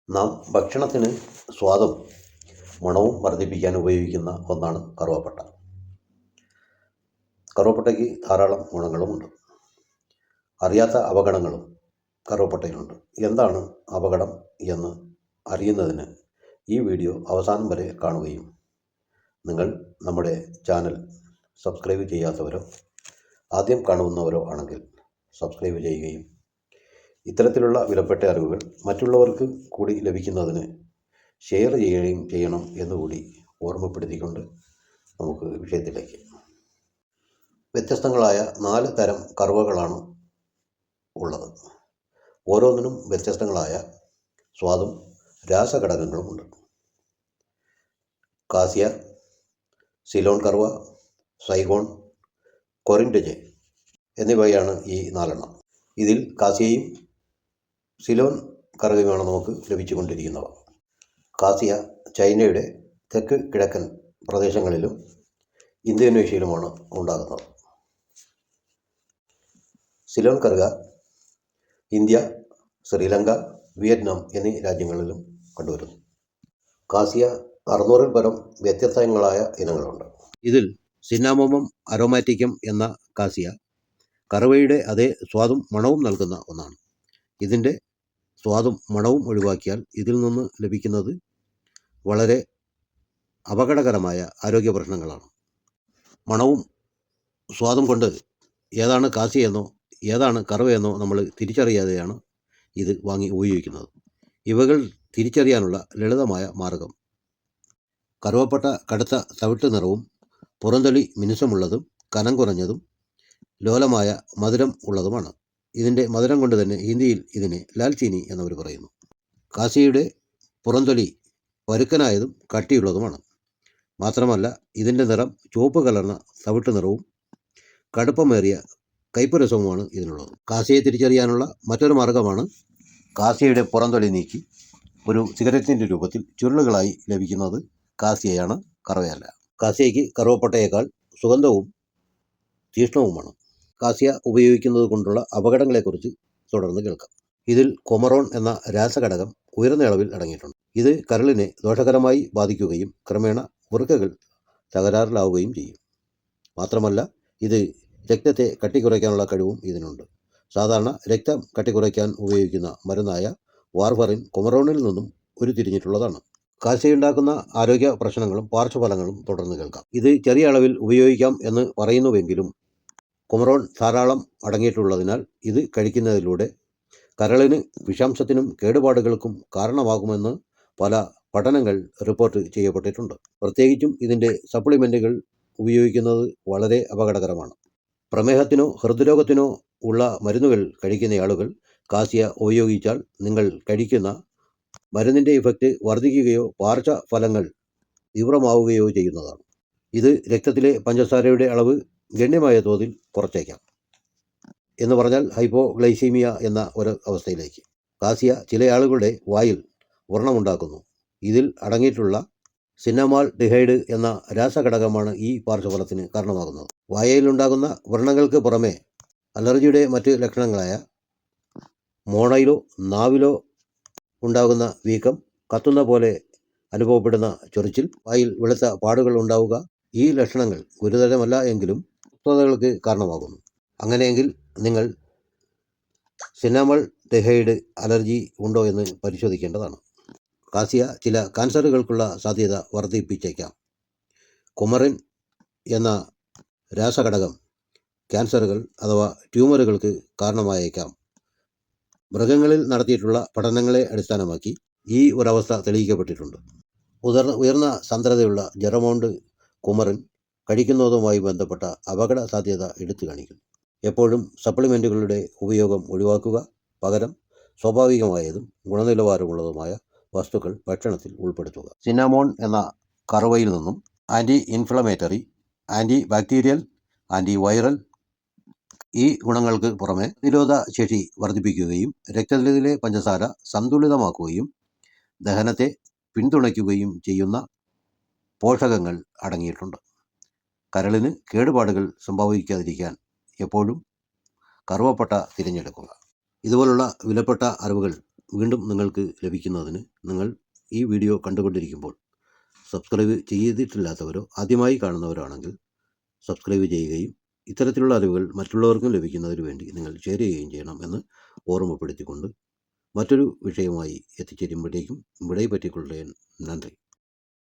നാം ഭക്ഷണത്തിന് സ്വാദും മണവും വർദ്ധിപ്പിക്കാൻ ഉപയോഗിക്കുന്ന ഒന്നാണ് കറുവപ്പട്ട. കറുവപ്പട്ടയ്ക്ക് ധാരാളം ഗുണങ്ങളുമുണ്ട്. അറിയാത്ത അപകടങ്ങളും കറുവപ്പട്ടയിലുണ്ട്. എന്താണ് അപകടം എന്ന് അറിയുന്നതിന് ഈ വീഡിയോ അവസാനം വരെ കാണുകയും നിങ്ങൾ നമ്മുടെ ചാനൽ സബ്സ്ക്രൈബ് ചെയ്യാത്തവരോ ആദ്യം കാണുന്നവരോ ആണെങ്കിൽ സബ്സ്ക്രൈബ് ചെയ്യുകയും ഇത്തരത്തിലുള്ള വിലപ്പെട്ട അറിവുകൾ മറ്റുള്ളവർക്ക് കൂടി ലഭിക്കുന്നതിന് ഷെയർ ചെയ്യുകയും ചെയ്യണം എന്നുകൂടി ഓർമ്മപ്പെടുത്തിക്കൊണ്ട് നമുക്ക് വിഷയത്തിലേക്ക്. വ്യത്യസ്തങ്ങളായ 4 തരം കറുവകളാണ് ഉള്ളത്. ഓരോന്നിനും വ്യത്യസ്തങ്ങളായ സ്വാദും രാസഘടകങ്ങളുമുണ്ട്. കാസിയ, സിലോൺ കറുവ, സൈഗോൺ, കൊറിൻഡജെ എന്നിവയാണ് ഈ 4 എണ്ണം. ഇതിൽ കാസിയയും സിലോൺ കറുവയുമാണ് നമുക്ക് ലഭിച്ചുകൊണ്ടിരിക്കുന്നവ. കാസിയ ചൈനയുടെ തെക്ക് കിഴക്കൻ പ്രദേശങ്ങളിലും ഇന്തോനേഷ്യയിലുമാണ് ഉണ്ടാകുന്നത്. സിലോൺ കറുക ഇന്ത്യ, ശ്രീലങ്ക, വിയറ്റ്നാം എന്നീ രാജ്യങ്ങളിലും കണ്ടുവരുന്നു. കാസിയ 600-ൽ പരം വ്യത്യസ്തങ്ങളായ ഇനങ്ങളുണ്ട്. ഇതിൽ സിന്നാമോമം അരോമാറ്റിക്കം എന്ന കാസിയ കറുവയുടെ അതേ സ്വാദും മണവും നൽകുന്ന ഒന്നാണ്. ഇതിൻ്റെ സ്വാദും മണവും ഒഴിവാക്കിയാൽ ഇതിൽ നിന്ന് ലഭിക്കുന്നത് വളരെ അപകടകരമായ ആരോഗ്യ പ്രശ്നങ്ങളാണ്. മണവും സ്വാദും കൊണ്ട് ഏതാണ് കാസിയെന്നോ ഏതാണ് കറുവയെന്നോ നമ്മൾ തിരിച്ചറിയാതെയാണ് ഇത് വാങ്ങി ഉപയോഗിക്കുന്നത്. ഇവകൾ തിരിച്ചറിയാനുള്ള ലളിതമായ മാർഗം: കറുവപ്പട്ട കടുത്ത തവിട്ട് നിറവും പുറംതൊലി മിനുസമുള്ളതും കനം കുറഞ്ഞതും ലോലമായ മധുരം ഉള്ളതുമാണ്. ഇതിൻ്റെ മധുരം കൊണ്ട് തന്നെ ഹിന്ദിയിൽ ഇതിനെ ലാൽചീനി എന്നവർ പറയുന്നു. കാസിയുടെ പുറംതൊലി പരുക്കനായതും കട്ടിയുള്ളതുമാണ്. മാത്രമല്ല ഇതിൻ്റെ നിറം ചുവപ്പ് കലർന്ന തവിട്ട് നിറവും കടുപ്പമേറിയ കയ്പുരസവുമാണ് ഇതിനുള്ളത്. കാസിയെ തിരിച്ചറിയാനുള്ള മറ്റൊരു മാർഗമാണ് കാസിയുടെ പുറംതൊലി നീക്കി ഒരു സിഗരറ്റിൻ്റെ രൂപത്തിൽ ചുരുളുകളായി ലഭിക്കുന്നത് കാസിയയാണ്, കറുവയല്ല. കാസിയയ്ക്ക് കറുവപ്പട്ടയേക്കാൾ സുഗന്ധവും തീക്ഷ്ണവുമാണ്. കാസിയ ഉപയോഗിക്കുന്നത് കൊണ്ടുള്ള അപകടങ്ങളെക്കുറിച്ച് തുടർന്ന് കേൾക്കാം. ഇതിൽ കൊമറോൺ എന്ന രാസഘടകം ഉയർന്ന അളവിൽ അടങ്ങിയിട്ടുണ്ട്. ഇത് കരളിനെ ദോഷകരമായി ബാധിക്കുകയും ക്രമേണ വൃക്കകൾ തകരാറിലാവുകയും ചെയ്യും. മാത്രമല്ല ഇത് രക്തത്തെ കട്ടിക്കുറയ്ക്കാനുള്ള കഴിവും ഇതിനുണ്ട്. സാധാരണ രക്തം കട്ടിക്കുറയ്ക്കാൻ ഉപയോഗിക്കുന്ന മരുന്നായ വാർഫറിൻ കൊമറോണിൽ നിന്നും ഉരുത്തിരിഞ്ഞിട്ടുള്ളതാണ്. കാസിയുണ്ടാക്കുന്ന ആരോഗ്യ പ്രശ്നങ്ങളും പാർശ്വഫലങ്ങളും തുടർന്ന് കേൾക്കാം. ഇത് ചെറിയ അളവിൽ ഉപയോഗിക്കാം എന്ന് പറയുന്നുവെങ്കിലും കൊമറോൺ ധാരാളം അടങ്ങിയിട്ടുള്ളതിനാൽ ഇത് കഴിക്കുന്നതിലൂടെ കരളിന് വിഷാംശത്തിനും കേടുപാടുകൾക്കും കാരണമാകുമെന്ന് പല പഠനങ്ങൾ റിപ്പോർട്ട് ചെയ്യപ്പെട്ടിട്ടുണ്ട്. പ്രത്യേകിച്ചും ഇതിൻ്റെ സപ്ലിമെൻറ്റുകൾ ഉപയോഗിക്കുന്നത് വളരെ അപകടകരമാണ്. പ്രമേഹത്തിനോ ഹൃദ്രോഗത്തിനോ ഉള്ള മരുന്നുകൾ കഴിക്കുന്ന ആളുകൾ കാസിയ ഉപയോഗിച്ചാൽ നിങ്ങൾ കഴിക്കുന്ന മരുന്നിൻ്റെ ഇഫക്റ്റ് വർദ്ധിക്കുകയോ പാർശ്വഫലങ്ങൾ തീവ്രമാവുകയോ ചെയ്യുന്നതാണ്. ഇത് രക്തത്തിലെ പഞ്ചസാരയുടെ അളവ് ഗണ്യമായ തോതിൽ കുറച്ചേക്കാം. എന്ന് പറഞ്ഞാൽ ഹൈപ്പോഗ്ലൈസീമിയ എന്ന ഒരു അവസ്ഥയിലേക്ക്. കാസിയ ചില ആളുകളുടെ വായിൽ വ്രണമുണ്ടാക്കുന്നു. ഇതിൽ അടങ്ങിയിട്ടുള്ള സിന്നമാൾ ഡിഹൈഡ് എന്ന രാസഘടകമാണ് ഈ പാർശ്വഫലത്തിന് കാരണമാകുന്നത്. വായയിലുണ്ടാകുന്ന വ്രണങ്ങൾക്ക് പുറമെ അലർജിയുടെ മറ്റ് ലക്ഷണങ്ങളായ മോണയിലോ നാവിലോ ഉണ്ടാകുന്ന വീക്കം, കത്തുന്ന പോലെ അനുഭവപ്പെടുന്ന ചൊറിച്ചിൽ, വായിൽ വെളുത്ത പാടുകൾ ഉണ്ടാവുക, ഈ ലക്ഷണങ്ങൾ ഗുരുതരമല്ല എങ്കിലും അസ്വസ്ഥതകൾക്ക് കാരണമാകുന്നു. അങ്ങനെയെങ്കിൽ നിങ്ങൾ സിന്നമൾ ഡിഹൈഡ് അലർജി ഉണ്ടോ എന്ന് പരിശോധിക്കേണ്ടതാണ്. കാസിയ ചില ക്യാൻസറുകൾക്കുള്ള സാധ്യത വർദ്ധിപ്പിച്ചേക്കാം. കുമറിൻ എന്ന രാസഘടകം ക്യാൻസറുകൾ അഥവാ ട്യൂമറുകൾക്ക് കാരണമായേക്കാം. മൃഗങ്ങളിൽ നടത്തിയിട്ടുള്ള പഠനങ്ങളെ അടിസ്ഥാനമാക്കി ഈ ഒരവസ്ഥ തെളിയിക്കപ്പെട്ടിട്ടുണ്ട്. ഉയർന്ന സാന്ദ്രതയുള്ള ജെറമൗണ്ട് കുമറിൻ കഴിക്കുന്നതുമായി ബന്ധപ്പെട്ട അപകട സാധ്യത എടുത്തു കാണിക്കുന്നു. എപ്പോഴും സപ്ലിമെൻറ്റുകളുടെ ഉപയോഗം ഒഴിവാക്കുക. പകരം സ്വാഭാവികമായതും ഗുണനിലവാരമുള്ളതുമായ വസ്തുക്കൾ ഭക്ഷണത്തിൽ ഉൾപ്പെടുത്തുക. സിന്നാമോൺ എന്ന കറുവയിൽ നിന്നും anti inflammatory, anti bacterial, anti viral ഈ ഗുണങ്ങൾക്ക് പുറമെ പ്രതിരോധ ശേഷി വർദ്ധിപ്പിക്കുകയും രക്തത്തിലെ പഞ്ചസാര സന്തുലിതമാക്കുകയും ദഹനത്തെ പിന്തുണയ്ക്കുകയും ചെയ്യുന്ന പോഷകങ്ങൾ അടങ്ങിയിട്ടുണ്ട്. കരളിന് കേടുപാടുകൾ സംഭവിക്കാതിരിക്കാൻ എപ്പോഴും കറുവപ്പട്ട തിരഞ്ഞെടുക്കുക. ഇതുപോലുള്ള വിലപ്പെട്ട അറിവുകൾ വീണ്ടും നിങ്ങൾക്ക് ലഭിക്കുന്നതിന് നിങ്ങൾ ഈ വീഡിയോ കണ്ടുകൊണ്ടിരിക്കുമ്പോൾ സബ്സ്ക്രൈബ് ചെയ്തിട്ടില്ലാത്തവരോ ആദ്യമായി കാണുന്നവരോ ആണെങ്കിൽ സബ്സ്ക്രൈബ് ചെയ്യുകയും ഇത്തരത്തിലുള്ള അറിവുകൾ മറ്റുള്ളവർക്കും ലഭിക്കുന്നതിന് വേണ്ടി നിങ്ങൾ ഷെയർ ചെയ്യുകയും ചെയ്യണം എന്ന് ഓർമ്മപ്പെടുത്തിക്കൊണ്ട് മറ്റൊരു വിഷയവുമായി എത്തിച്ചേരുമ്പോഴേക്കും വിടை പറ്റിക്കൊള്ളേൻ. നന്ദി.